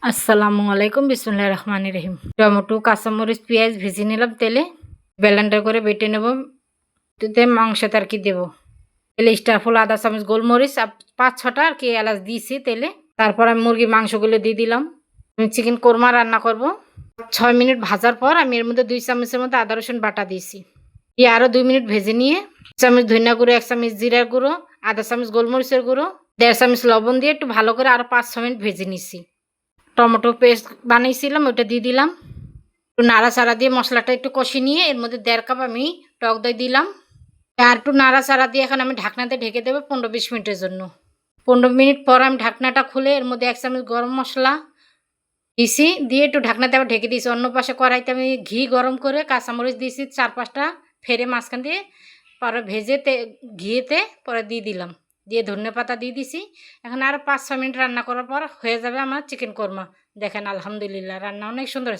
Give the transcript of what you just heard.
আসসালামু আলাইকুম, বিসমুল্লাহ রহমান রহিম। টমেটো, কাঁচামরিচ, পেঁয়াজ ভেজে নিলাম তেলে, ব্লেন্ডার করে বেটে নেব। তুতে মাংসতে আর কি দেবো, তেলে স্টারফুল, আদা চামচ গোলমরিচ, 5-6টা আর কি এলাচ দিয়েছি তেলে। তারপর আমি মুরগির মাংসগুলো দিয়ে দিলাম। আমি চিকেন কোরমা রান্না করব। 6 মিনিট ভাজার পর আমি এর মধ্যে 2 চামচের মধ্যে আদা রসুন বাটা দিয়েছি। দিয়ে আরও 2 মিনিট ভেজে নিয়ে 1 চামচ ধনিয়া গুঁড়ো, 1 চামচ জিরার গুঁড়ো, আধা চামচ গোলমরিচের গুঁড়ো, 1.5 চামচ লবণ দিয়ে একটু ভালো করে আরও 5-6 মিনিট ভেজে নিছি। টমেটো পেস্ট বানিয়েছিলাম ওটা দিয়ে দিলাম। একটু নাড়াচাড়া দিয়ে মশলাটা একটু কষি নিয়ে এর মধ্যে 1.5 কাপ আমি টক দই দিলাম। আর একটু নাড়াচাড়া দিয়ে এখন আমি ঢাকনাতে ঢেকে দেবো 15-20 মিনিটের জন্য। 15 মিনিট পর আমি ঢাকনাটা খুলে এর মধ্যে 1 চামচ গরম মশলা দিয়েছি, দিয়ে একটু ঢাকনাতে আবার ঢেকে দিয়েছি। অন্য পাশে কড়াইতে আমি ঘি গরম করে কাঁচামরিচ দিয়েছি 4-5টা ফেরে মাঝখান দিয়ে, পরে ভেজে ঘিয়েতে পরে দিয়ে দিলাম, দিয়ে ধনেপাতা দিয়ে দিছি। এখন আরও 5-6 মিনিট রান্না করার পর হয়ে যাবে আমার চিকেন কোরমা। দেখেন আলহামদুলিল্লাহ রান্না অনেক সুন্দর।